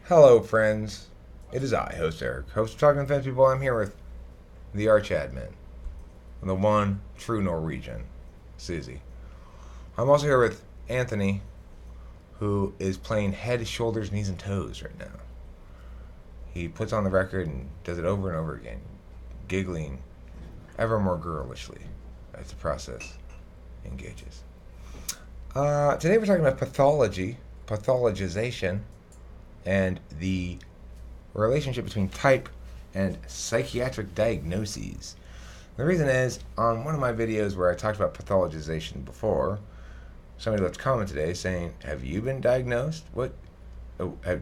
Hello, friends. It is I, host Eric, host of Talking to Fence People. I'm here with the arch admin, the one true Norwegian, Susie. I'm also here with Anthony, who is playing head, shoulders, knees, and toes right now. He puts on the record and does it over and over again, giggling ever more girlishly as the process engages. Today we're talking about pathology, pathologization, and the relationship between type and psychiatric diagnoses. The reason is, on one of my videos where I talked about pathologization before, somebody left a comment today saying, have you been diagnosed? Do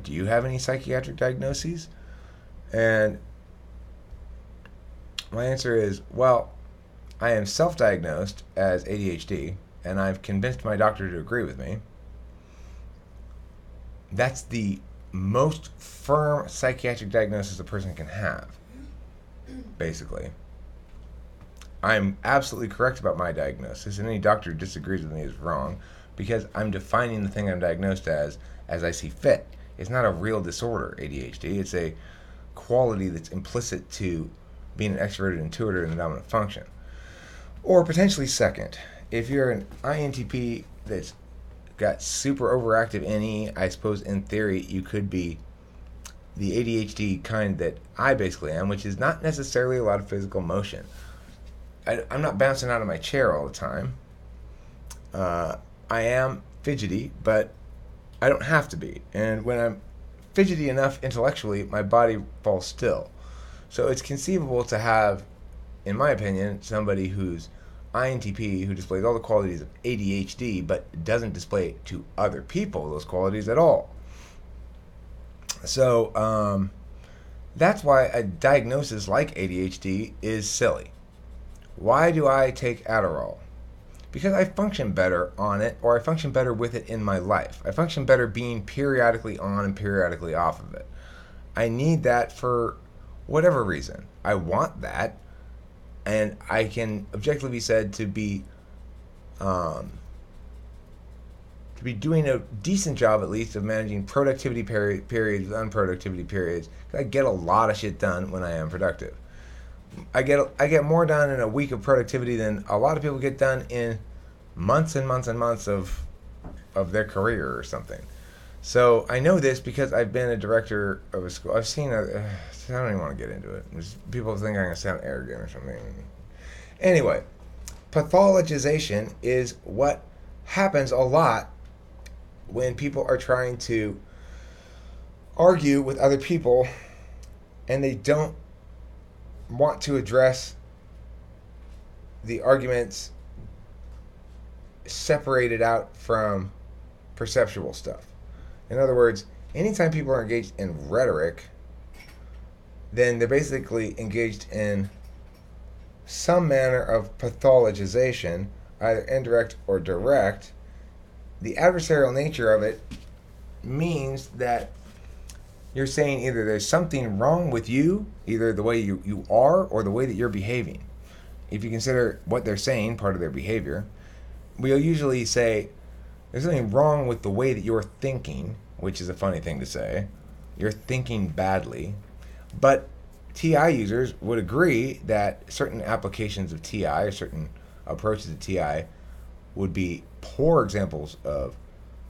you have any psychiatric diagnoses? And my answer is, well, I am self-diagnosed as ADHD, and I've convinced my doctor to agree with me. That's the most firm psychiatric diagnosis a person can have, basically. I'm absolutely correct about my diagnosis, and any doctor who disagrees with me is wrong, because I'm defining the thing I'm diagnosed as I see fit. It's not a real disorder, ADHD. It's a quality that's implicit to being an extroverted intuitor in the dominant function. Or potentially second. If you're an INTP that's got super overactive NE, I suppose in theory you could be the ADHD kind that I basically am, which is not necessarily a lot of physical motion. I'm not bouncing out of my chair all the time. I am fidgety, but I don't have to be. And when I'm fidgety enough intellectually, my body falls still. So it's conceivable to have, in my opinion, somebody who's INTP who displays all the qualities of ADHD but doesn't display to other people those qualities at all. So that's why a diagnosis like ADHD is silly. Why do I take adderall? Because I function better on it, or I function better with it in my life. I function better being periodically on and periodically off of it. I need that for whatever reason. I want that. And I can objectively be said to be doing a decent job, at least, of managing productivity periods with unproductivity periods. I get a lot of shit done when I am productive. I get more done in a week of productivity than a lot of people get done in months and months and months of their career or something. So I know this because I've been a director of a school. I've seen I don't even want to get into it. People think I'm going to sound arrogant or something. Anyway, pathologization is what happens a lot when people are trying to argue with other people and they don't want to address the arguments separated out from perceptual stuff. In other words, anytime people are engaged in rhetoric, then they're basically engaged in some manner of pathologization, either indirect or direct. The adversarial nature of it means that you're saying either there's something wrong with you, either the way you are or the way that you're behaving. If you consider what they're saying part of their behavior, we'll usually say there's something wrong with the way that you're thinking, which is a funny thing to say. You're thinking badly. But TI users would agree that certain applications of TI or certain approaches to TI would be poor examples of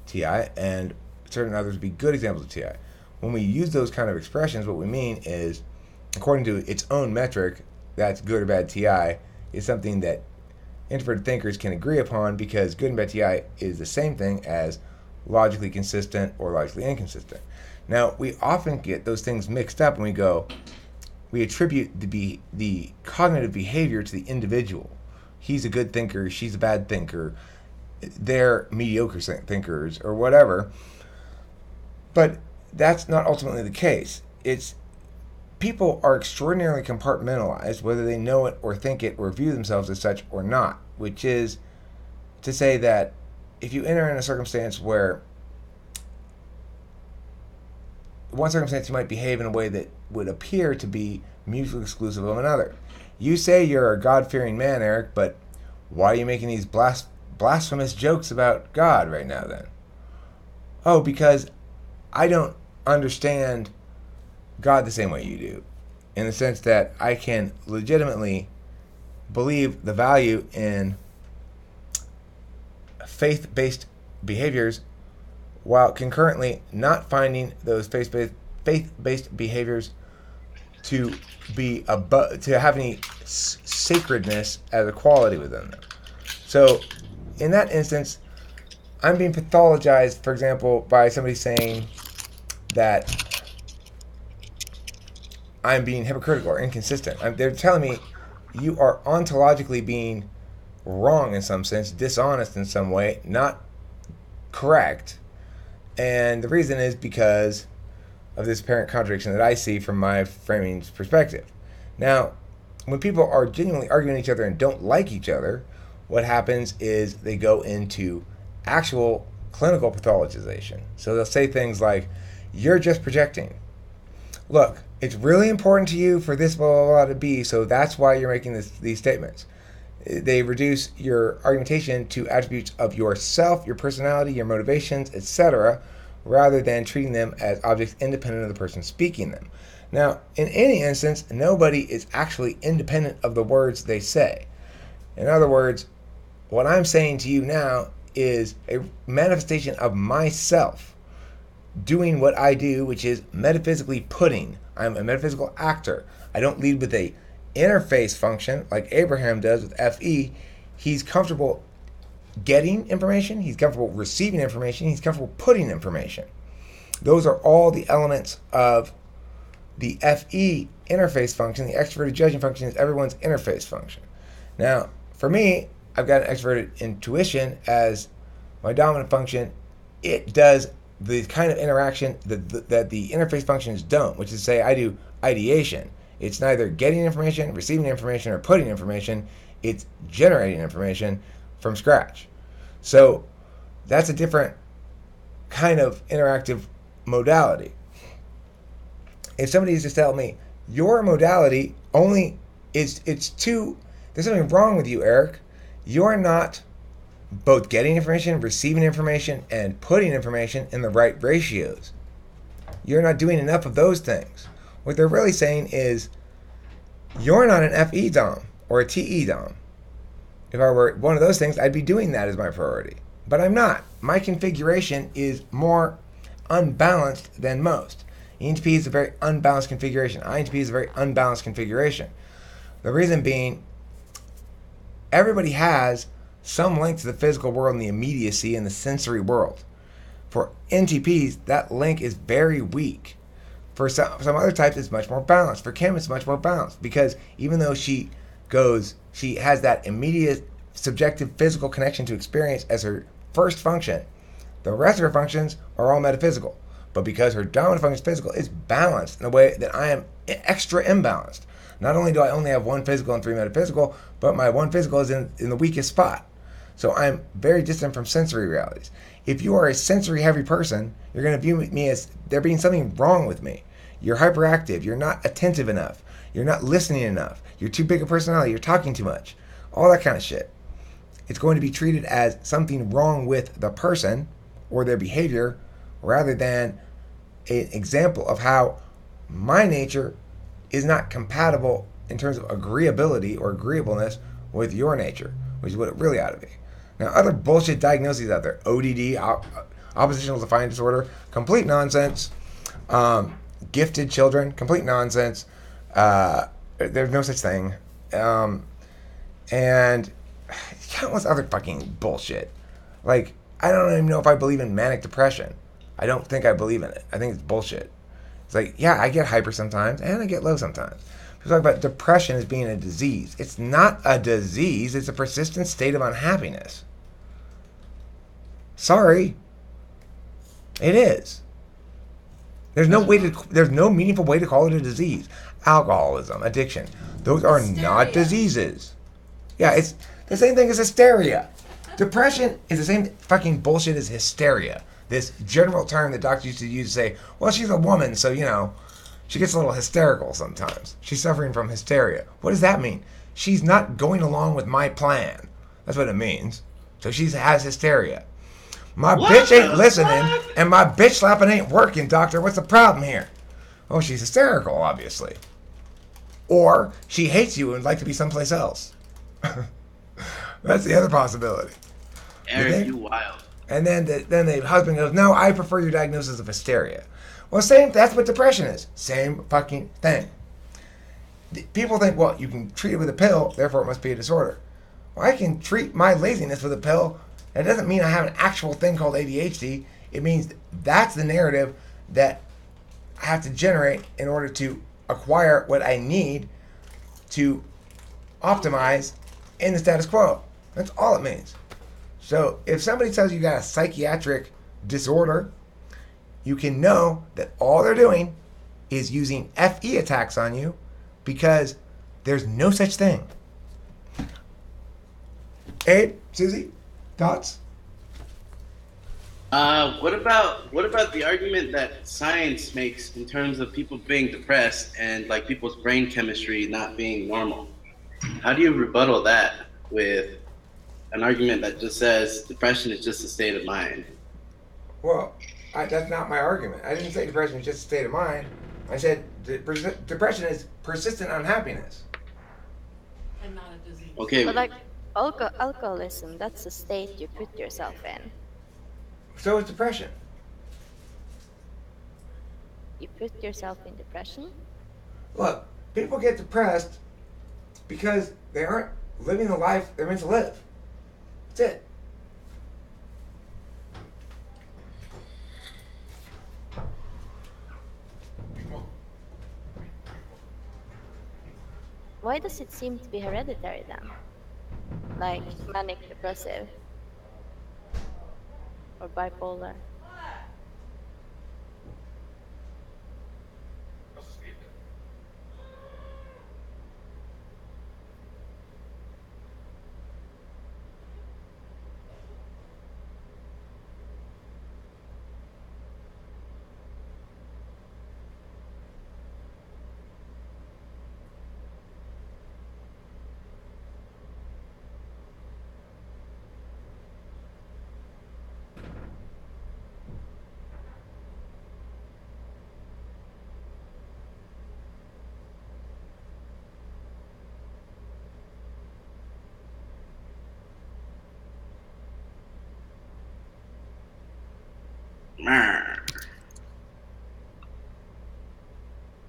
TI and certain others would be good examples of TI. When we use those kind of expressions, what we mean is, according to its own metric, that's good or bad TI is something that introverted thinkers can agree upon, because good and bad TI is the same thing as logically consistent or logically inconsistent. Now, we often get those things mixed up when we attribute the cognitive behavior to the individual. He's a good thinker, she's a bad thinker, they're mediocre thinkers, or whatever. But that's not ultimately the case. It's people are extraordinarily compartmentalized, whether they know it or think it or view themselves as such or not, which is to say that if you enter in a circumstance where one circumstance you might behave in a way that would appear to be mutually exclusive of another. You say you're a God-fearing man, Eric, but why are you making these blasphemous jokes about God right now then? Oh, because I don't understand God the same way you do, in the sense that I can legitimately believe the value in faith-based behaviors while concurrently not finding those faith-based behaviors to be to have any sacredness as a quality within them. So in that instance, I'm being pathologized, for example, by somebody saying that I'm being hypocritical or inconsistent. They're telling me you are ontologically being wrong in some sense, dishonest in some way, not correct. And the reason is because of this apparent contradiction that I see from my framing's perspective. Now, when people are genuinely arguing each other and don't like each other, what happens is they go into actual clinical pathologization. So they'll say things like, you're just projecting. Look, it's really important to you for this blah, blah, blah to be, so that's why you're making these statements. They reduce your argumentation to attributes of yourself, your personality, your motivations, etc., rather than treating them as objects independent of the person speaking them. Now, in any instance, nobody is actually independent of the words they say. In other words, what I'm saying to you now is a manifestation of myself doing what I do, which is metaphysically putting. I'm a metaphysical actor. I don't lead with a interface function like Abraham does with FE. He's comfortable getting information, he's comfortable receiving information, he's comfortable putting information. Those are all the elements of the FE interface function. The extroverted judging function is everyone's interface function. Now, for me, I've got an extroverted intuition as my dominant function. It does the kind of interaction that the interface functions don't, which is to say I do ideation. It's neither getting information, receiving information, or putting information. It's generating information from scratch. So that's a different kind of interactive modality. If somebody is to tell me your modality only there's something wrong with you, Eric. You're not both getting information, receiving information, and putting information in the right ratios. You're not doing enough of those things. What they're really saying is you're not an FE dom or a TE dom. If I were one of those things, I'd be doing that as my priority. But I'm not. My configuration is more unbalanced than most. ENTP is a very unbalanced configuration. INTP is a very unbalanced configuration. The reason being, everybody has some link to the physical world and the immediacy and the sensory world. For NTPs, that link is very weak. For some other types, it's much more balanced. For Kim, it's much more balanced because even though she has that immediate subjective physical connection to experience as her first function, the rest of her functions are all metaphysical. But because her dominant function is physical, it's balanced in a way that I am extra imbalanced. Not only do I only have one physical and three metaphysical, but my one physical is in the weakest spot. So I'm very distant from sensory realities. If you are a sensory heavy person, you're going to view me as there being something wrong with me. You're hyperactive. You're not attentive enough. You're not listening enough. You're too big a personality. You're talking too much. All that kind of shit. It's going to be treated as something wrong with the person or their behavior rather than an example of how my nature is not compatible in terms of agreeability or agreeableness with your nature, which is what it really ought to be. Now, other bullshit diagnoses out there, ODD, oppositional defiant disorder, complete nonsense. Gifted children, complete nonsense. There's no such thing. And countless other fucking bullshit. Like, I don't even know if I believe in manic depression. I don't think I believe in it. I think it's bullshit. It's like, yeah, I get hyper sometimes, and I get low sometimes. People talk about depression as being a disease. It's not a disease. It's a persistent state of unhappiness. Sorry. It is. There's no meaningful way to call it a disease. Alcoholism, addiction, those are not diseases. Yeah, it's the same thing as hysteria. Depression is the same fucking bullshit as hysteria. This general term that doctors used to use to say, well, she's a woman, so, she gets a little hysterical sometimes. She's suffering from hysteria. What does that mean? She's not going along with my plan. That's what it means. So she has hysteria. My What bitch ain't the listening, fuck? and my bitch slapping ain't working, doctor. What's the problem here? Oh, she's hysterical, obviously. Or she hates you and would like to be someplace else. That's the other possibility. You Eric, think? you wild. And then the husband goes, no, I prefer your diagnosis of hysteria. Well, same. That's what depression is. Same fucking thing. People think, well, you can treat it with a pill, therefore it must be a disorder. Well, I can treat my laziness with a pill. That doesn't mean I have an actual thing called ADHD. It means that's the narrative that I have to generate in order to acquire what I need to optimize in the status quo. That's all it means. So if somebody tells you got a psychiatric disorder, you can know that all they're doing is using FE attacks on you because there's no such thing. Abe, Susie, thoughts? What about the argument that science makes in terms of people being depressed and like people's brain chemistry not being normal? How do you rebuttal that with an argument that just says depression is just a state of mind? Well, that's not my argument. I didn't say depression is just a state of mind. I said depression is persistent unhappiness. And not a disease. Okay, But like alcoholism, that's a state you put yourself in. So is depression. You put yourself in depression? Look, people get depressed because they aren't living the life they're meant to live. That's it. Why does it seem to be hereditary then? Like manic depressive or bipolar?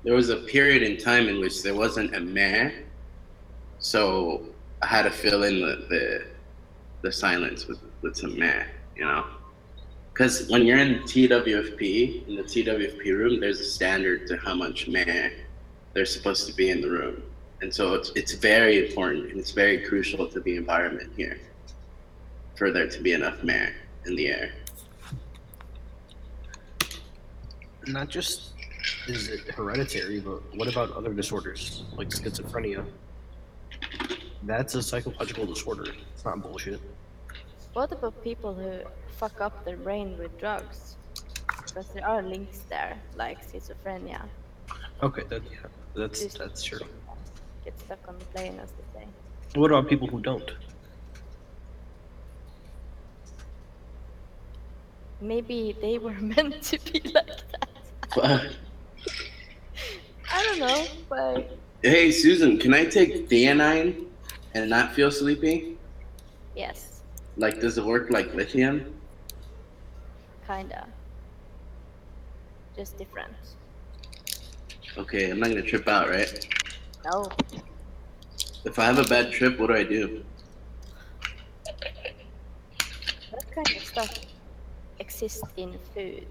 there was a period in time in which there wasn't a meh, so I had to fill in the silence with some meh, you know? Because when you're in TWFP, in the TWFP room, there's a standard to how much meh there's supposed to be in the room. And so it's very important and it's very crucial to the environment here for there to be enough meh in the air. Not just is it hereditary, but what about other disorders like schizophrenia? That's a psychological disorder. It's not bullshit. What about people who fuck up their brain with drugs? Because there are links there, like schizophrenia. Okay, that's true. Get stuck on the plane, as they say. What about people who don't? Maybe they were meant to be like that. I don't know, but Hey, Susan, can I take theanine and not feel sleepy? yes, Like, does it work like lithium? kinda. Just different. Okay, I'm not gonna trip out, right? No, If I have a bad trip, what do I do? that kind of stuff exists in food.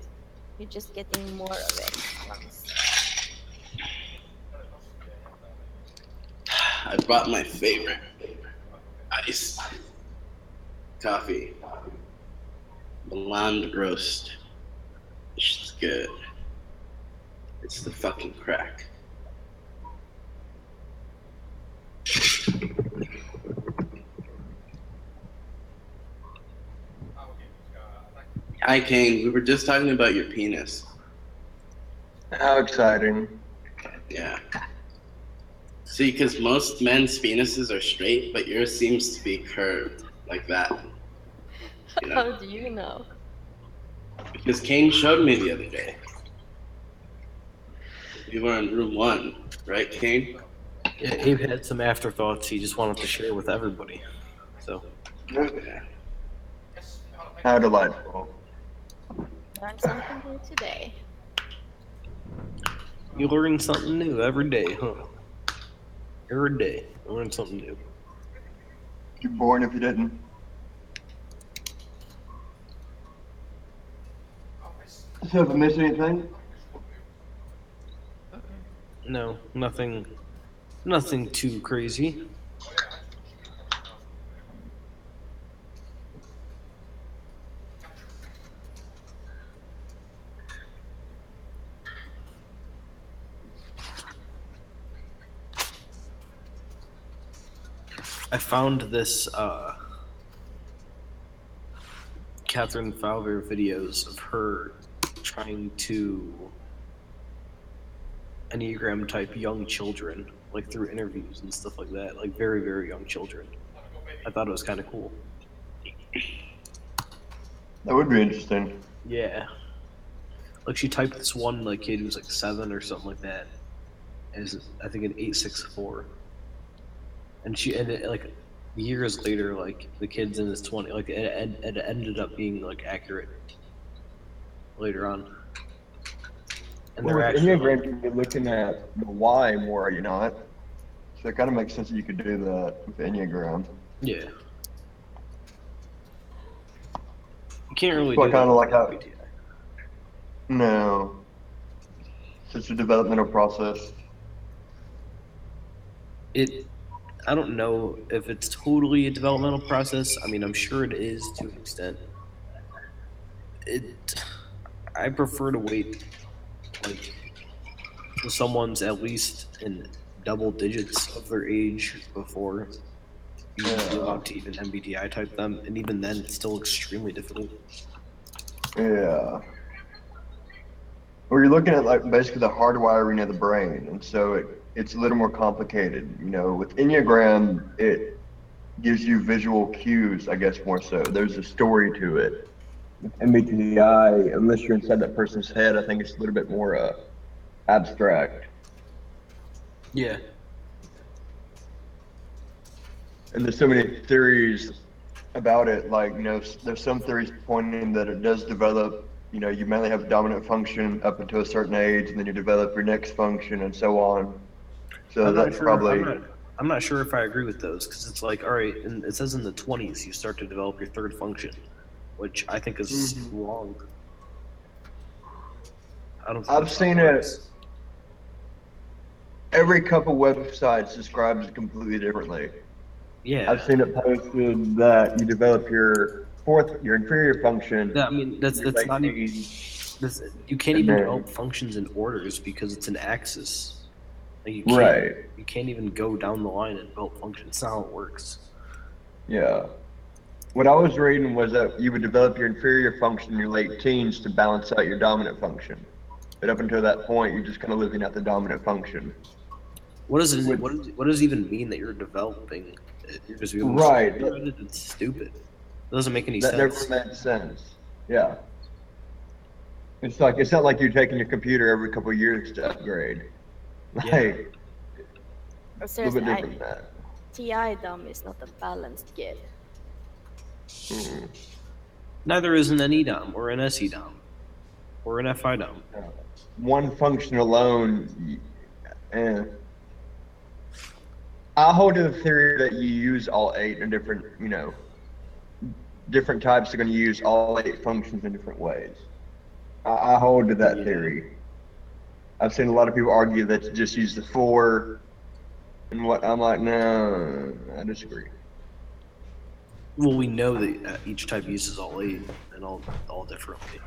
You're just getting more of it once. I brought my favorite ice coffee, blonde roast. It's good. It's the fucking crack. Hi, Kane. We were just talking about your penis. How exciting. Yeah. See, because most men's penises are straight, but yours seems to be curved like that. You know? How do you know? Because Kane showed me the other day. We were in room 1, right, Kane? Yeah, Abe had some afterthoughts he just wanted to share with everybody. So, Yeah. How delightful. Learned something new today. you learn something new every day, huh? Every day, you learn something new. You're born if you didn't. So if I missed anything? No, nothing too crazy. I found this Kathryn Fowler videos of her trying to Enneagram type young children, like through interviews and stuff like that, like very, very young children. I thought it was kind of cool. That would be interesting. Yeah. Like she typed this one like kid who was like 7 or something like that as I think an 864. And like years later, like the kid's in his 20s, like it ended up being like accurate later on. And Well, they're with actually Enneagram, you're looking at the why more, are you not? So it kind of makes sense that you could do that with Enneagram. yeah. You can't really Well, do that kind of with like how. MBTI. No. Such a developmental process. I don't know if it's totally a developmental process. I mean, I'm sure it is to an extent. I prefer to wait like till someone's at least in double digits of their age before you'd be allowed to even MBTI type them, and even then, it's still extremely difficult. Yeah. Well, you're looking at like basically the hardwiring of the brain, and so it's a little more complicated. You know, with Enneagram, it gives you visual cues, I guess more so. There's a story to it. With MBTI, unless you're inside that person's head, I think it's a little bit more abstract. Yeah. And there's so many theories about it. Like, you know, there's some theories pointing that it does develop. You know, you mainly have a dominant function up until a certain age, and then you develop your next function, and so on. So I'm not that's sure. probably. I'm not sure if I agree with those because it's like, all right, and it says in the 20s you start to develop your third function, which I think is wrong. I don't. I've seen it. Every couple websites describes it completely differently. Yeah. I've seen it posted that you develop your inferior function. Yeah, I mean, that's not even. You can't even develop functions in orders because it's an axis. Like you can't even go down the line and develop functions. That's not how it works. Yeah. What I was reading was that you would develop your inferior function in your late teens to balance out your dominant function. But up until that point, you're just kind of living out the dominant function. What does it even mean that you're developing? You're just right. It's stupid. It doesn't make any sense. That never made sense. Yeah. It's not like you're taking your computer every couple of years to upgrade. Like, seriously, a little bit different than that. TI dumb is not a balanced kid. Neither is an NE-DOM or an SE-DOM or an FI-DOM. One function alone, I hold to the theory that you use all 8 in different, different types are going to use all 8 functions in different ways. I hold to that theory. I've seen a lot of people argue that you just use the 4, and what I'm like, no, I disagree. Well, we know that each type uses all 8 and all differently.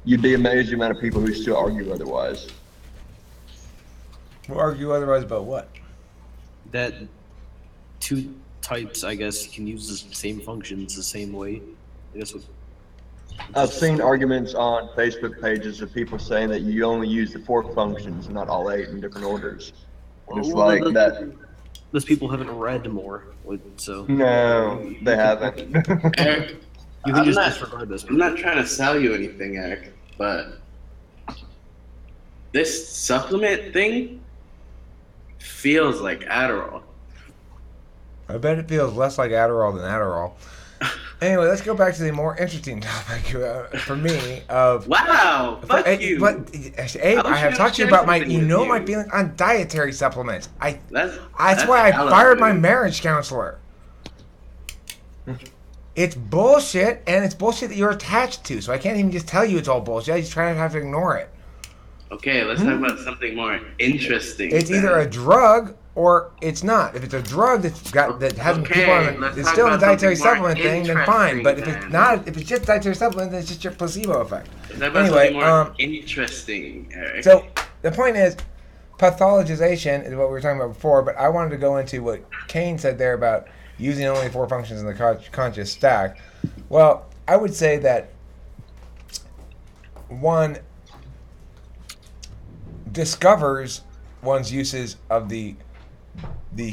You'd be amazed the amount of people who still argue otherwise. Who argue otherwise about what? That 2 types, I guess, can use the same functions the same way. I guess I've seen arguments on Facebook pages of people saying that you only use the 4 functions, not all 8 in different orders. And it's like that. Those people haven't read more, so. No, they haven't. You can I'm just not, disregard this. I'm not trying to sell you anything, Eric, but this supplement thing feels like Adderall. I bet it feels less like Adderall than Adderall. Anyway, let's go back to the more interesting topic for me of. Wow, fuck you. But Abe, I have talked to you about my feelings on dietary supplements. That's why I fired my marriage counselor. It's bullshit, and it's bullshit that you're attached to. So I can't even just tell you it's all bullshit. I just try to have to ignore it. Okay, let's talk about something more interesting. It's either a drug or it's not. If it's a drug that has people on it, it's still a dietary supplement thing, then fine. But if it's not, if it's just dietary supplement, then it's just your placebo effect. Anyway, more interesting, Eric. So the point is, pathologization is what we were talking about before. But I wanted to go into what Kane said there about using only 4 functions in the conscious stack. Well, I would say that one discovers one's uses of the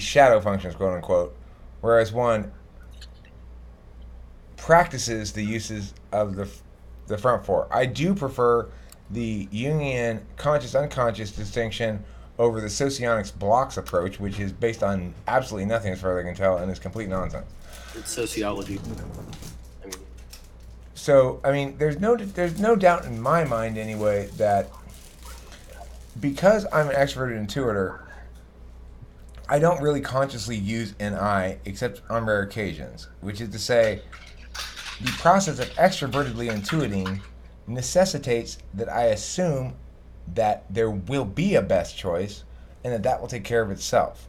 shadow functions, quote unquote, whereas one practices the uses of the front 4. I do prefer the Jungian conscious-unconscious distinction over the socionics blocks approach, which is based on absolutely nothing as far as I can tell and is complete nonsense. It's sociology. So, I mean, there's no doubt in my mind anyway that because I'm an extroverted intuitor, I don't really consciously use an I except on rare occasions, which is to say, the process of extrovertedly intuiting necessitates that I assume that there will be a best choice and that will take care of itself.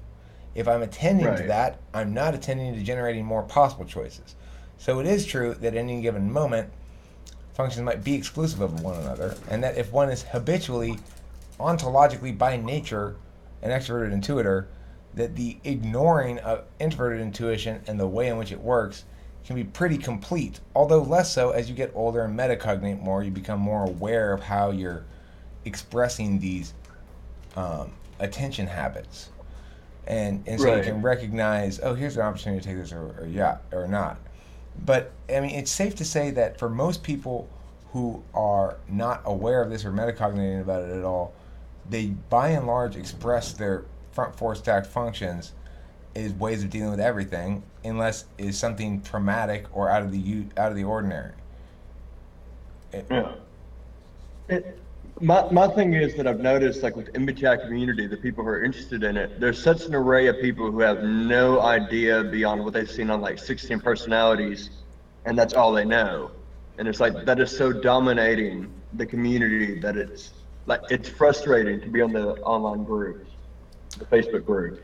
If I'm attending to that, I'm not attending to generating more possible choices. So it is true that at any given moment, functions might be exclusive of one another, and that if one is habitually, ontologically by nature, an extroverted intuitor, that the ignoring of introverted intuition and the way in which it works can be pretty complete, although less so as you get older and metacognate more. You become more aware of how you're expressing these attention habits. And so you can recognize, oh, here's an opportunity to take this or not. But, I mean, it's safe to say that for most people who are not aware of this or metacogniting about it at all, they by and large express their front 4 stacked functions as ways of dealing with everything, unless it's something traumatic or out of the ordinary. My thing is that I've noticed, like with MBTI community, the people who are interested in it, there's such an array of people who have no idea beyond what they've seen on like 16 personalities, and that's all they know. And it's like that is so dominating the community that it's frustrating to be on the online groups, the Facebook groups.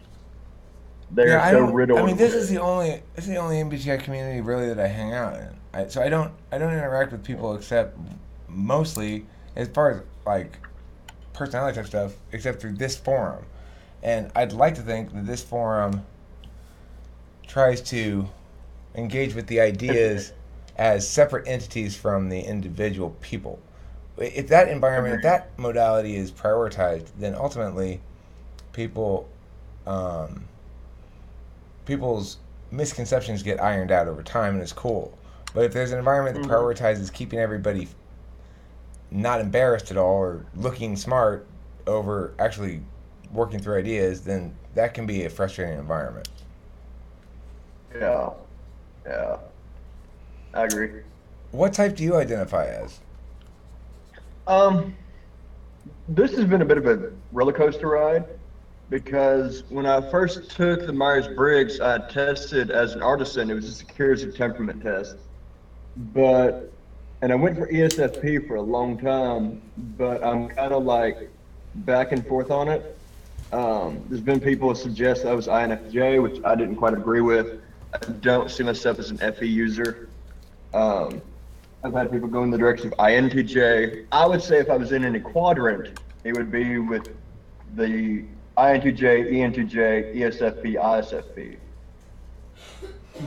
They're so riddled. I mean, this is the only MBTI community really that I hang out in. So I don't interact with people except mostly as far as like personality type stuff, except through this forum. And I'd like to think that this forum tries to engage with the ideas as separate entities from the individual people. If that environment, if that modality is prioritized, then ultimately people's misconceptions get ironed out over time, and it's cool. But if there's an environment that prioritizes keeping everybody not embarrassed at all or looking smart over actually working through ideas, then that can be a frustrating environment. Yeah, I agree. What type do you identify as? This has been a bit of a roller coaster ride, because when I first took the Myers-Briggs, I tested as an artisan. It was just a curious temperament test. And I went for ESFP for a long time, but I'm kind of like back and forth on it. There's been people who suggest I was INFJ, which I didn't quite agree with. I don't see myself as an FE user. I've had people go in the direction of INTJ. I would say if I was in any quadrant, it would be with the INTJ, ENTJ, ESFP, ISFP.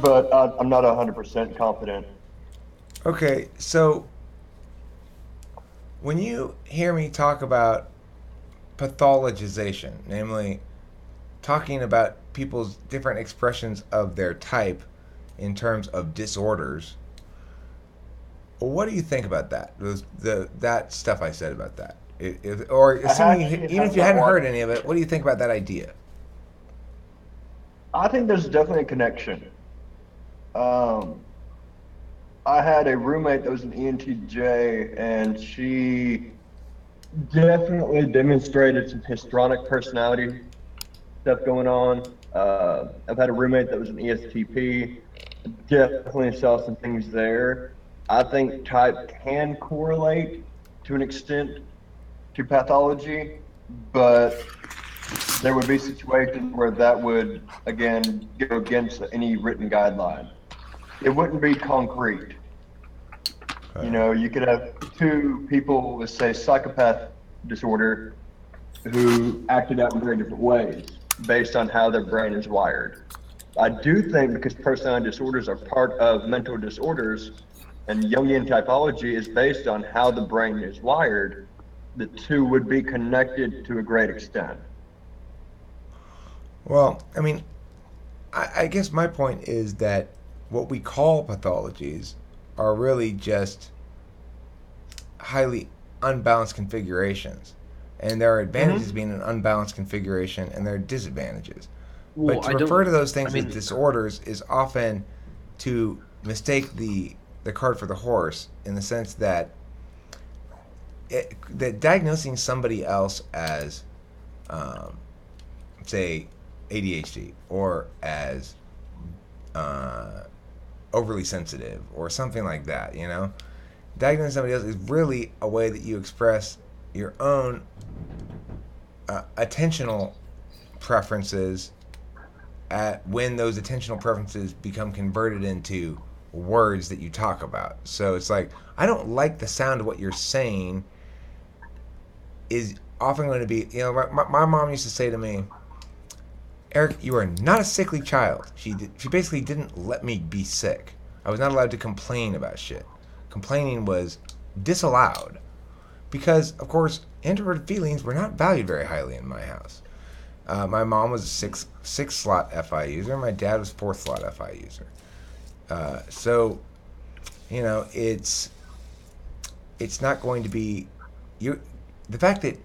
But I'm not 100% confident. Okay, so when you hear me talk about pathologization, namely talking about people's different expressions of their type in terms of disorders, what do you think about that? That stuff I said about that, or I assuming actually even if have you not hadn't heard watched any of it, what do you think about that idea? I think there's definitely a connection. Um, I had a roommate that was an ENTJ, and she definitely demonstrated some histrionic personality stuff going on. I've had a roommate that was an ESTP. Definitely saw some things there. I think type can correlate to an extent to pathology, but there would be situations where that would, again, go against any written guideline. It wouldn't be concrete. You know, you could have two people with, say, psychopath disorder who acted out in very different ways based on how their brain is wired. I do think because personality disorders are part of mental disorders and Jungian typology is based on how the brain is wired, the two would be connected to a great extent. Well, I mean, I guess my point is that what we call pathologies are really just highly unbalanced configurations. And there are advantages being an unbalanced configuration, and there are disadvantages. Well, But to refer to those things as disorders is often to mistake the cart for the horse, in the sense that that diagnosing somebody else as, say, ADHD or as overly sensitive or something like that, you know, diagnosing somebody else is really a way that you express your own attentional preferences at when those attentional preferences become converted into words that you talk about. So it's like, I don't like the sound of what you're saying is often going to be, you know, my mom used to say to me, Eric, you are not a sickly child. She basically didn't let me be sick. I was not allowed to complain about shit. Complaining was disallowed because, of course, introverted feelings were not valued very highly in my house. My mom was a six slot FI user. My dad was 4th slot FI user. So, you know, it's not going to be you. The fact that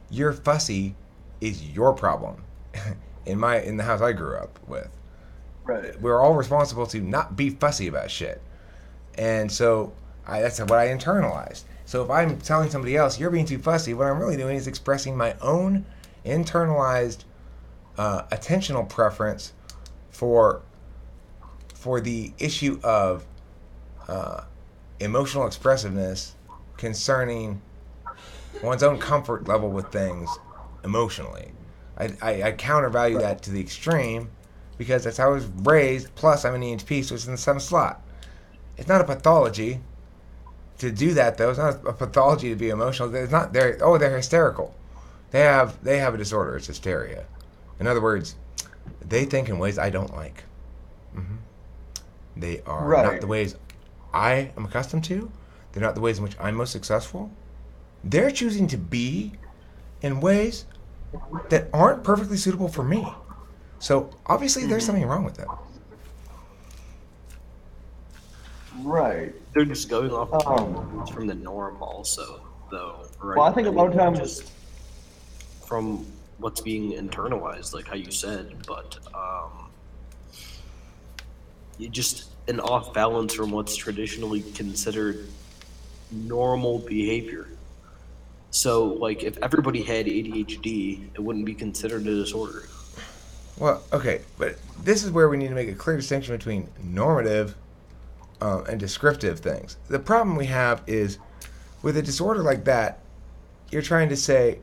you're fussy is your problem. In the house I grew up with, Right. we're all responsible to not be fussy about shit, and so that's what I internalized. So if I'm telling somebody else you're being too fussy, what I'm really doing is expressing my own internalized attentional preference for the issue of emotional expressiveness concerning one's own comfort level with things emotionally. I countervalue that to the extreme because that's how I was raised. Plus, I'm an ENTP, so it's in the 7th slot. It's not a pathology to do that, though. It's not a pathology to be emotional. It's not. They're hysterical. They have a disorder. It's hysteria. In other words, they think in ways I don't like. Mm-hmm. They are not the ways I am accustomed to. They're not the ways in which I'm most successful. They're choosing to be in ways that aren't perfectly suitable for me. So obviously there's something wrong with that. Right. They're just going off from the norm also, though, right? Well, I think a lot of times just from what's being internalized, like how you said, but you just an off balance from what's traditionally considered normal behavior. So, like, if everybody had ADHD, it wouldn't be considered a disorder. Well, okay, but this is where we need to make a clear distinction between normative and descriptive things. The problem we have is with a disorder like that, you're trying to say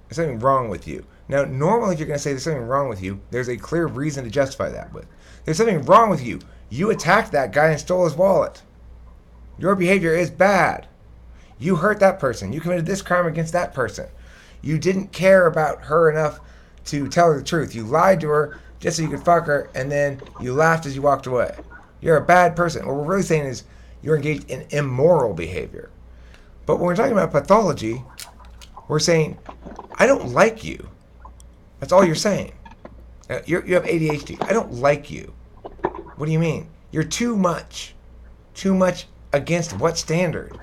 there's something wrong with you. Now, normally, if you're going to say there's something wrong with you, there's a clear reason to justify that with. There's something wrong with you. You attacked that guy and stole his wallet. Your behavior is bad. You hurt that person. You committed this crime against that person. You didn't care about her enough to tell her the truth. You lied to her just so you could fuck her, and then you laughed as you walked away. You're a bad person. What we're really saying is you're engaged in immoral behavior. But when we're talking about pathology, we're saying, I don't like you. That's all you're saying. You have ADHD. I don't like you. What do you mean? You're too much. Too much against what standard?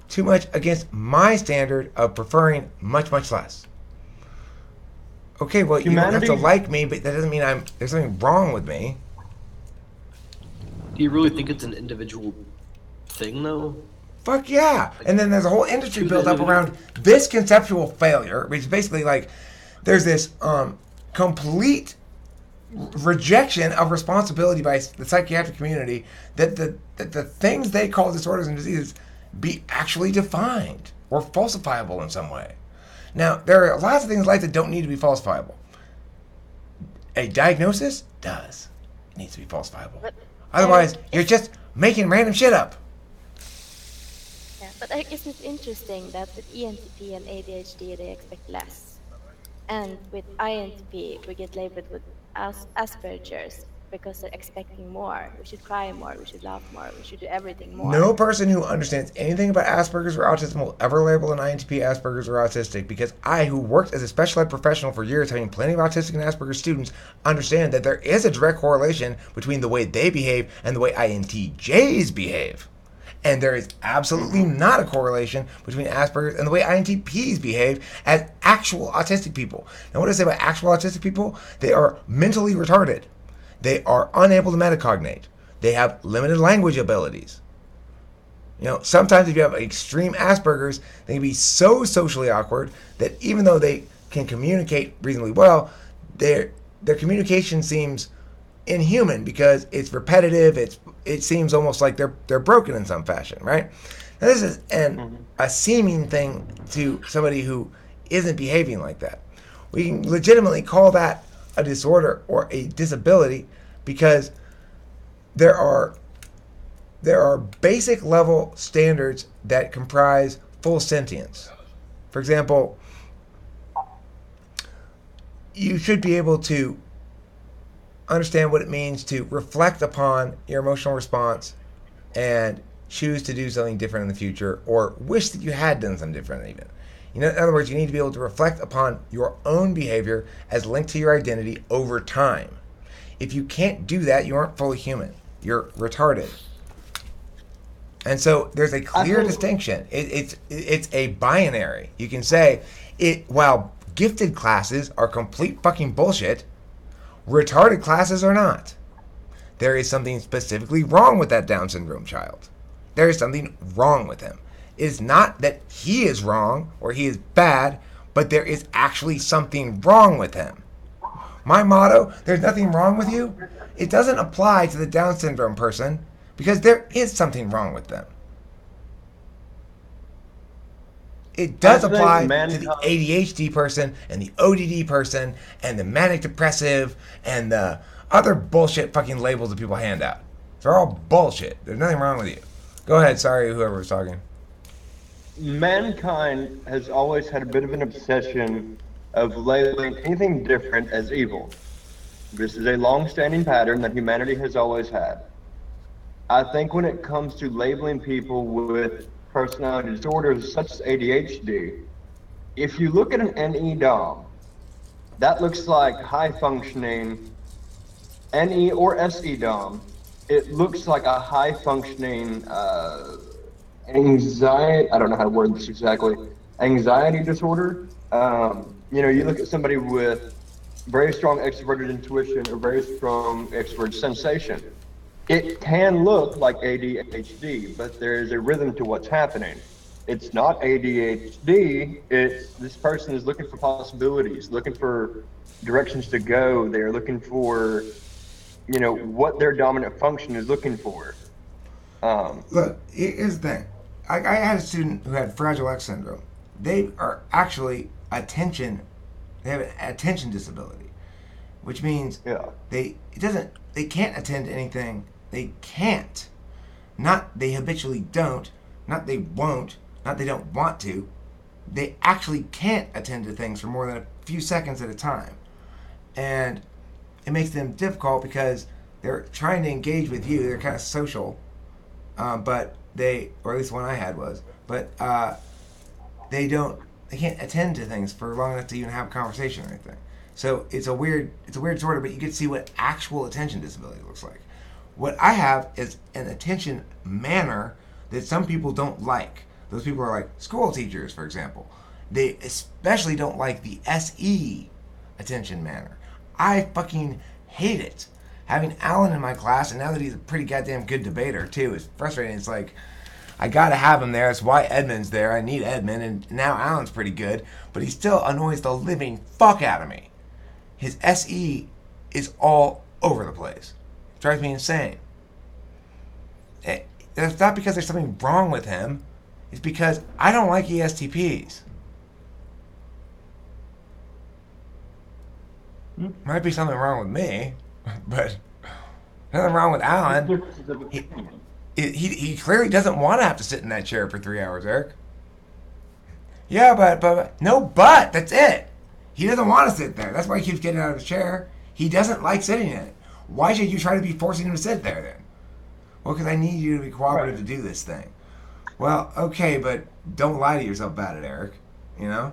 Too much against my standard of preferring much, much less. Okay, well, you don't have to like me, but that doesn't mean there's something wrong with me. Do you really think it's an individual thing, though? Fuck yeah. And then there's a whole industry built up around this conceptual failure, which is basically like there's this complete rejection of responsibility by the psychiatric community that the things they call disorders and diseases be actually defined or falsifiable in some way. Now, there are lots of things in life that don't need to be falsifiable. A diagnosis does. It needs to be falsifiable. Otherwise, you're just making random shit up. Yeah, but I guess it's interesting that with ENTP and ADHD, they expect less. And with INTP, we get labeled with Asperger's because they're expecting more. We should cry more, we should laugh more, we should do everything more. No person who understands anything about Asperger's or autism will ever label an INTP Asperger's or autistic, because I, who worked as a special ed professional for years having plenty of autistic and Asperger's students, understand that there is a direct correlation between the way they behave and the way INTJs behave. And there is absolutely not a correlation between Asperger's and the way INTPs behave as actual autistic people. Now, what do I say about actual autistic people? They are mentally retarded. They are unable to metacognate. They have limited language abilities. You know, sometimes if you have extreme Asperger's, they can be so socially awkward that even though they can communicate reasonably well, their communication seems inhuman because it's repetitive. It seems almost like they're broken in some fashion, right? Now, this is a seeming thing to somebody who isn't behaving like that. We can legitimately call that a disorder or a disability because there are basic level standards that comprise full sentience. For example, you should be able to understand what it means to reflect upon your emotional response and choose to do something different in the future, or wish that you had done something different even. You know, in other words, you need to be able to reflect upon your own behavior as linked to your identity over time. If you can't do that, you aren't fully human. You're retarded. And so there's a clear distinction. It's a binary. You can say, while gifted classes are complete fucking bullshit, retarded classes are not. There is something specifically wrong with that Down syndrome child. There is something wrong with him. It is not that he is wrong or he is bad, but there is actually something wrong with him. My motto, there's nothing wrong with you, it doesn't apply to the Down syndrome person because there is something wrong with them. It does apply to the ADHD person and the ODD person and the manic depressive and the other bullshit fucking labels that people hand out. They're all bullshit. There's nothing wrong with you. Go ahead. Sorry, whoever was talking. Mankind has always had a bit of an obsession of labeling anything different as evil. This is a long-standing pattern that humanity has always had. I think when it comes to labeling people with personality disorders such as ADHD, if you look at an NE-DOM, that looks like high-functioning NE or SE-DOM. It looks like a high-functioning anxiety, I don't know how to word this exactly, anxiety disorder. You know, you look at somebody with very strong extroverted intuition or very strong extroverted sensation. It can look like ADHD, but there is a rhythm to what's happening. It's not ADHD, it's this person is looking for possibilities, looking for directions to go. They're looking for, you know, what their dominant function is looking for. Look, here's the thing. I had a student who had Fragile X syndrome. They are actually they have an attention disability, which means they can't attend to anything. They can't. Not they habitually don't, not they won't, not they don't want to. They actually can't attend to things for more than a few seconds at a time. And it makes them difficult because they're trying to engage with you. They're kind of social, but or at least one I had was, but they can't attend to things for long enough to even have a conversation or anything. So it's a weird disorder, but you can see what actual attention disability looks like. What I have is an attention manner that some people don't like. Those people are like school teachers, for example. They especially don't like the SE attention manner. I fucking hate it. Having Alan in my class, and now that he's a pretty goddamn good debater too, is frustrating. It's like, I gotta have him there. That's why Edmund's there. I need Edmund, and now Alan's pretty good, but he still annoys the living fuck out of me. His SE is all over the place. It drives me insane. It's not because there's something wrong with him. It's because I don't like ESTPs. Might be something wrong with me, but nothing wrong with Alan. He clearly doesn't want to have to sit in that chair for 3 hours, Eric. Yeah, but no, but that's it. He doesn't want to sit there. That's why he keeps getting out of his chair. He doesn't like sitting in it. Why should you try to be forcing him to sit there then? Well, because I need you to be cooperative to do this thing. Well, okay, but don't lie to yourself about it, Eric. You know?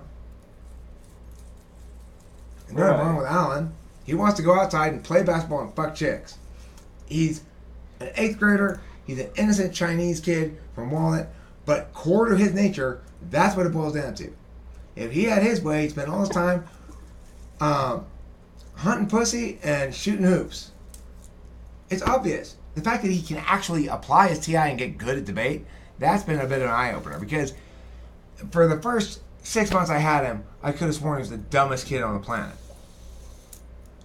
And nothing wrong with Alan. He wants to go outside and play basketball and fuck chicks. He's an 8th grader. He's an innocent Chinese kid from Walnut. But core to his nature, that's what it boils down to. If he had his way, he'd spend all his time hunting pussy and shooting hoops. It's obvious. The fact that he can actually apply his TI and get good at debate, that's been a bit of an eye-opener. Because for the first 6 months I had him, I could have sworn he was the dumbest kid on the planet.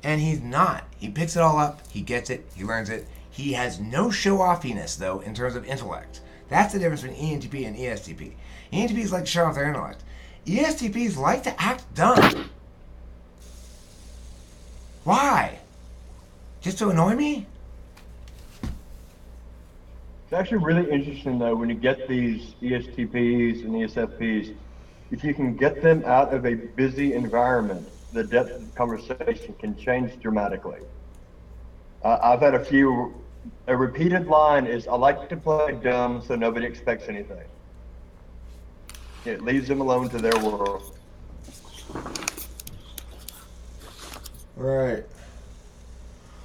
And he's not. He picks it all up. He gets it. He learns it. He has no show-offiness, though, in terms of intellect. That's the difference between ENTP and ESTP. ENTPs like to show off their intellect. ESTPs like to act dumb. Why? Just to annoy me? It's actually really interesting, though, when you get these ESTPs and ESFPs, if you can get them out of a busy environment, the depth of the conversation can change dramatically. I've had a repeated line is, I like to play dumb so nobody expects anything. It leaves them alone to their world. Right.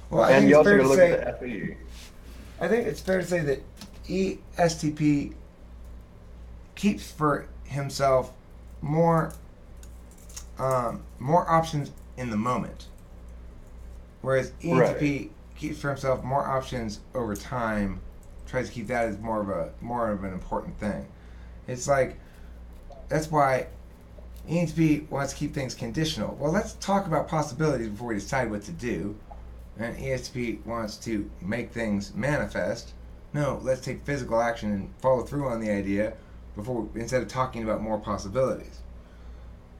Well, I And think you it's also fair got to to look say, at the FE. I think it's fair to say that ESTP keeps for himself more options in the moment, whereas ENTP keeps for himself more options over time. Tries to keep that as more of an important thing. It's like, that's why ENTP wants to keep things conditional. Well, let's talk about possibilities before we decide what to do. And ESTP wants to make things manifest. No, let's take physical action and follow through on the idea instead of talking about more possibilities.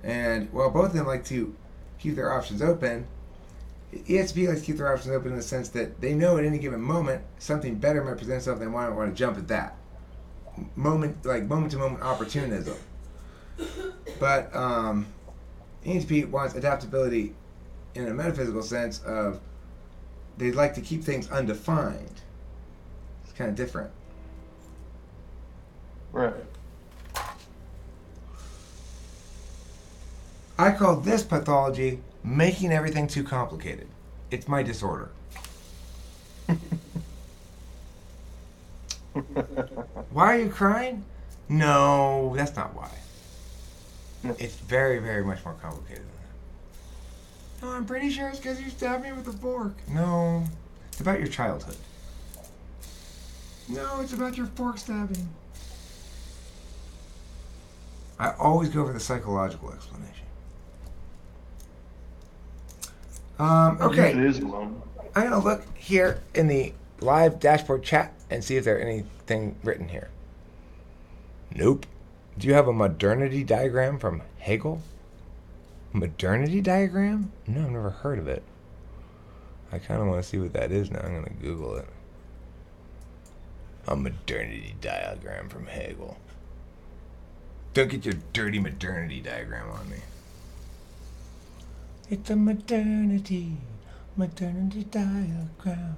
And while both of them like to keep their options open, ESTP likes to keep their options open in the sense that they know at any given moment something better might present itself. They might want to jump at that moment to moment opportunism. But ENTP wants adaptability in a metaphysical sense of they'd like to keep things undefined. It's kind of different. Right. I call this pathology making everything too complicated. It's my disorder. Why are you crying? No, that's not why. It's very, very much more complicated than that. No, I'm pretty sure it's because you stabbed me with a fork. No, it's about your childhood. No, it's about your fork stabbing. I always go for the psychological explanation. Okay. It is one. I'm going to look here in the live dashboard chat and see if there's anything written here. Nope. Do you have a modernity diagram from Hegel? Modernity diagram? No, I've never heard of it. I kind of want to see what that is now. I'm going to Google it. A modernity diagram from Hegel. Don't get your dirty modernity diagram on me. It's a modernity diagram.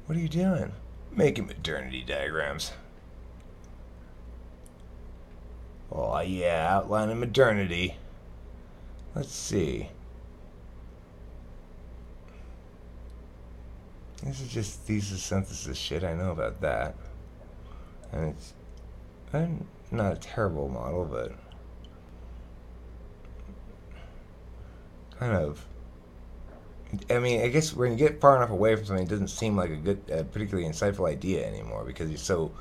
What are you doing? Making modernity diagrams. Oh yeah, outlining modernity. Let's see. This is just thesis synthesis shit. I know about that. And it's not a terrible model, but kind of. I mean, I guess when you get far enough away from something, it doesn't seem like a good, particularly insightful idea anymore because it's so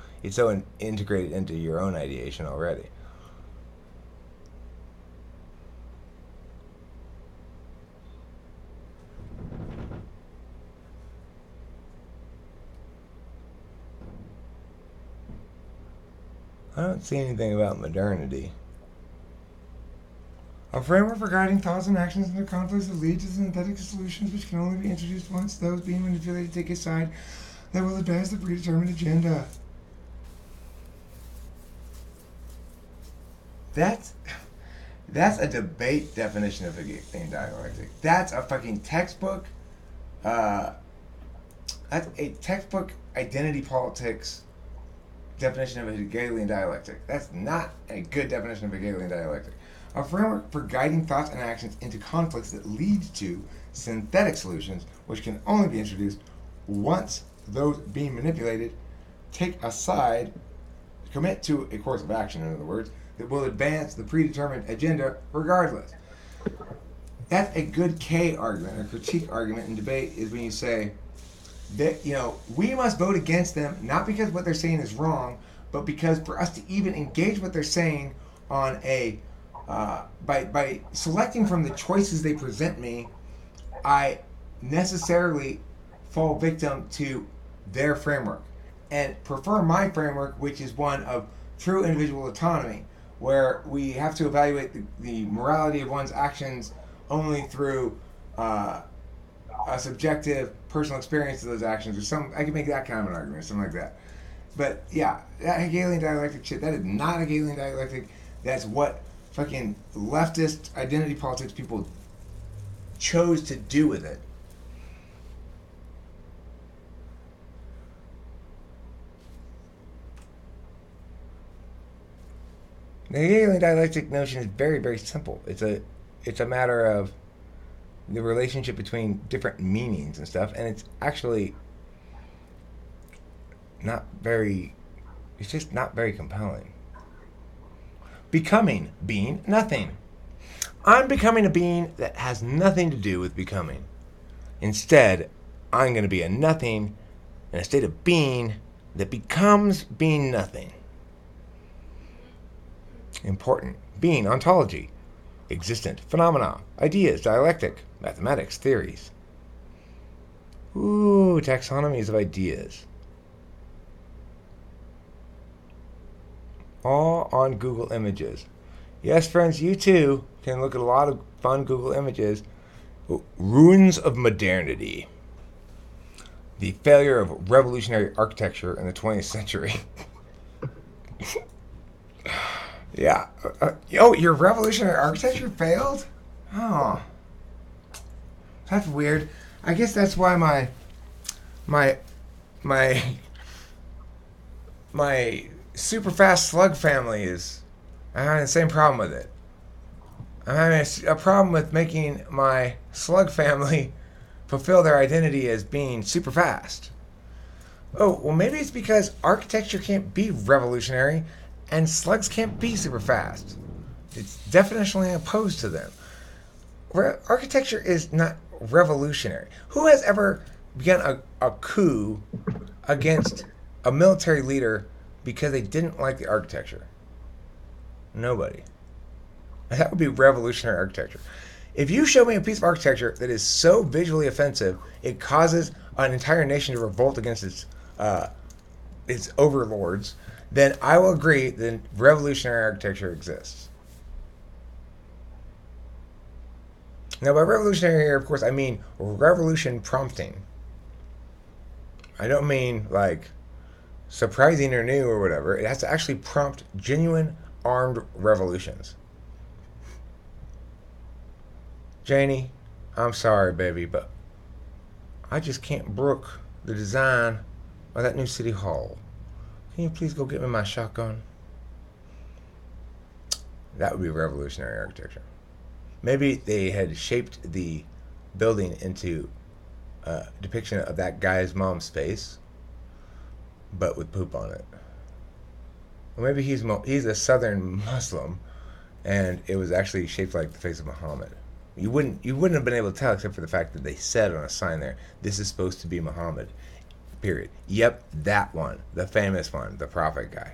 integrated into your own ideation already. I don't see anything about modernity. A framework for guiding thoughts and actions into conflicts that lead to synthetic solutions which can only be introduced once those being manipulated take a side that will advance the predetermined agenda. That's a debate definition of Hegelian dialectic. That's a fucking textbook. That's a textbook identity politics definition of a Hegelian dialectic. That's not a good definition of Hegelian dialectic. A framework for guiding thoughts and actions into conflicts that lead to synthetic solutions, which can only be introduced once those being manipulated take a side, commit to a course of action, in other words, that will advance the predetermined agenda regardless. That's a good K argument, or critique argument in debate, is when you say that, we must vote against them, not because what they're saying is wrong, but because for us to even engage what they're saying on a by selecting from the choices they present me, I necessarily fall victim to their framework and prefer my framework, which is one of true individual autonomy, where we have to evaluate the morality of one's actions only through a subjective personal experience of those actions, or some. I can make that kind of an argument, something like that. But yeah, that Hegelian dialectic shit, that is not Hegelian dialectic. That's what fucking leftist identity politics people chose to do with it. The Hegelian dialectic notion is very, very simple. It's a matter of the relationship between different meanings and stuff, and it's actually it's just not very compelling. Becoming, being, nothing. I'm becoming a being that has nothing to do with becoming. Instead, I'm going to be a nothing in a state of being that becomes being nothing. Important. Being, ontology. Existent, phenomena, ideas, dialectic, mathematics, theories. Ooh, taxonomies of ideas. All on Google Images. Yes, friends, you too can look at a lot of fun Google Images. Ruins of modernity. The failure of revolutionary architecture in the 20th century. Yeah. Your revolutionary architecture failed? Oh. That's weird. I guess that's why my super fast slug family I'm having the same problem with it. I'm having a problem with making my slug family fulfill their identity as being super fast. Oh, well, maybe it's because architecture can't be revolutionary and slugs can't be super fast. It's definitionally opposed to them. Architecture is not revolutionary. Who has ever begun a coup against a military leader because they didn't like the architecture? Nobody. That would be revolutionary architecture. If you show me a piece of architecture that is so visually offensive, it causes an entire nation to revolt against its overlords, then I will agree that revolutionary architecture exists. Now, by revolutionary here, of course, I mean revolution prompting. I don't mean like surprising or new or whatever. It has to actually prompt genuine armed revolutions. Janie, I'm sorry, baby, but I just can't brook the design of that new city hall. Can you please go get me my shotgun? That would be revolutionary architecture. Maybe they had shaped the building into depiction of that guy's mom's face, but with poop on it. Or maybe he's a Southern Muslim, and it was actually shaped like the face of Muhammad. You wouldn't have been able to tell except for the fact that they said on a sign there, "This is supposed to be Muhammad." Period. Yep, that one, the famous one, the prophet guy.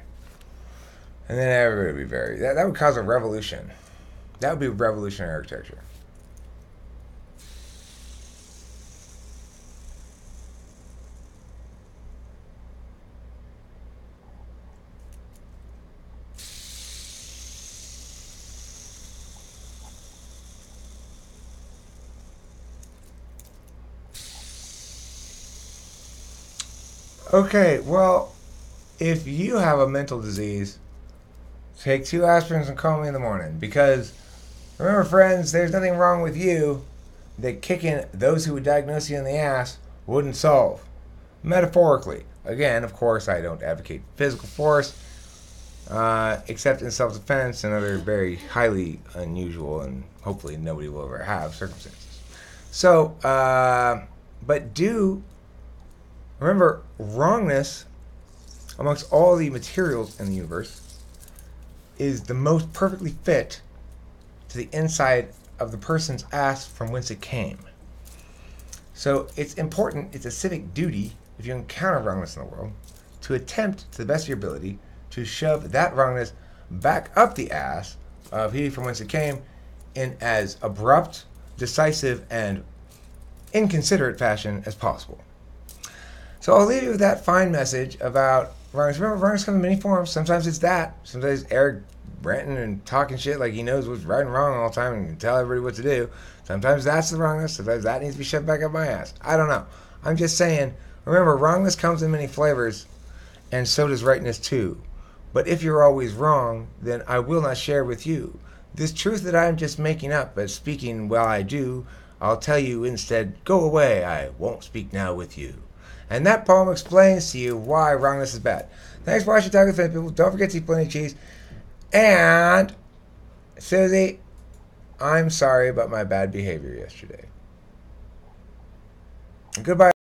And then everybody would be that would cause a revolution. That would be revolutionary architecture. Okay, well, if you have a mental disease, take 2 aspirins and call me in the morning. Because, remember friends, there's nothing wrong with you that kicking those who would diagnose you in the ass wouldn't solve. Metaphorically. Again, of course, I don't advocate physical force, except in self-defense and other very highly unusual and hopefully nobody will ever have circumstances. So, but remember, wrongness amongst all the materials in the universe is the most perfectly fit to the inside of the person's ass from whence it came. So it's important, it's a civic duty, if you encounter wrongness in the world, to attempt to the best of your ability to shove that wrongness back up the ass of he from whence it came in as abrupt, decisive, and inconsiderate fashion as possible. So I'll leave you with that fine message about wrongness. Remember, wrongness comes in many forms. Sometimes it's that. Sometimes Eric ranting and talking shit like he knows what's right and wrong all the time and can tell everybody what to do. Sometimes that's the wrongness. Sometimes that needs to be shoved back up my ass. I don't know. I'm just saying, remember, wrongness comes in many flavors, and so does rightness too. But if you're always wrong, then I will not share with you this truth that I'm just making up as speaking while I do. I'll tell you instead, go away, I won't speak now with you. And that poem explains to you why wrongness is bad. Thanks for watching Talk with Fit People. Don't forget to eat plenty of cheese. And, Susie, I'm sorry about my bad behavior yesterday. Goodbye.